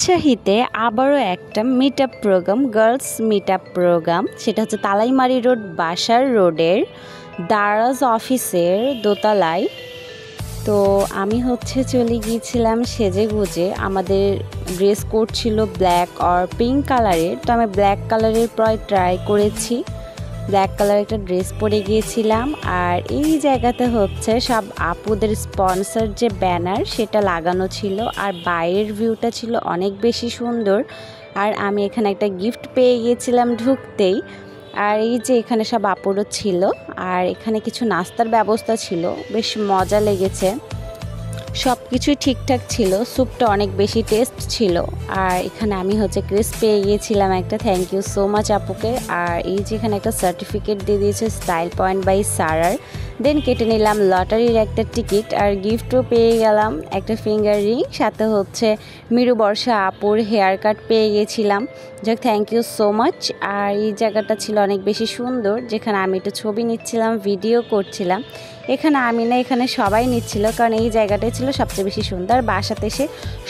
রাজশাহীতে আবারও একটা meet up programme, girls meet up programme. সেটা হচ্ছে তালাইমারি রোড, বাসার রোডের দারাজ অফিসের দোতলায়। তো আমি চলে গিয়েছিলাম সেজে গুজে। আমাদের ড্রেস কোড ছিল ব্ল্যাক আর পিঙ্ক কালারের। তো আমি ব্ল্যাক কালারের প্রায় ট্রাই করেছি, ব্ল্যাক কালার একটা ড্রেস পরে গিয়েছিলাম। আর এই জায়গাতে সব আপুদের স্পন্সর যে ব্যানার সেটা লাগানো ছিল, আর বাইরের ভিউটা ছিল অনেক বেশি সুন্দর। আর আমি এখানে একটা গিফট পেয়ে গিয়েছিলাম ঢুকতেই। আর এই যে এখানে সব আপুরও ছিল, আর এখানে কিছু নাস্তার ব্যবস্থা ছিল, বেশ মজা লেগেছে। সব কিছুই ঠিকঠাক ছিল, স্যুপটা অনেক বেশি টেস্ট ছিল। আর এখানে আমি ক্রিস পেয়ে গিয়েছিলাম একটা, থ্যাংক ইউ সো মাচ আপুকে। আর এই যে এখানে একটা সার্টিফিকেট দিয়ে দিয়েছে স্টাইল পয়েন্ট বাই সারার। দেন কেটে নিলাম লটারির একটা টিকিট, আর গিফটও পেয়ে গেলাম একটা ফিঙ্গার রিং, সাথে মিরু বর্ষা আপুর হেয়ার কাট পেয়ে গিয়েছিলাম। যাক, থ্যাংক ইউ সো মাচ। আর এই জায়গাটা ছিল অনেক বেশি সুন্দর, যেখানে আমি একটু ছবি নিচ্ছিলাম, ভিডিও করছিলাম। এখানে আমি না, এখানে সবাই নিচ্ছিল, কারণ এই জায়গাটাই ছিল সবচেয়ে বেশি সুন্দর। বাসাতে এসে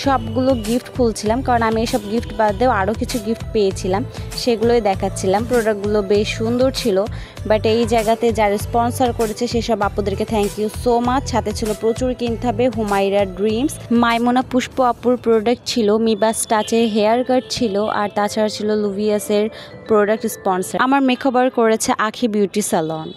সবগুলো গিফট খুলছিলাম, কারণ আমি এইসব গিফট বাদ দিয়েও আরও কিছু গিফট পেয়েছিলাম, সেগুলোই দেখাচ্ছিলাম। প্রোডাক্টগুলো বেশ সুন্দর ছিল, বাট এই জায়গাতে যারা স্পন্সর করেছে সেসব আপুদেরকে থ্যাংক ইউ সো মাচ। সাথে ছিল প্রচুর কিনতে হবে হুমায়রা ড্রিমস, মাইমোনা পুষ্প আপুর প্রোডাক্ট ছিল, মিবাস টাচের হেয়ার কাট ছিল, আর তাছাড়া ছিল লুভিয়াসের প্রোডাক্ট স্পন্সর। আমার মেকওভার করেছে আখি বিউটি স্যালন।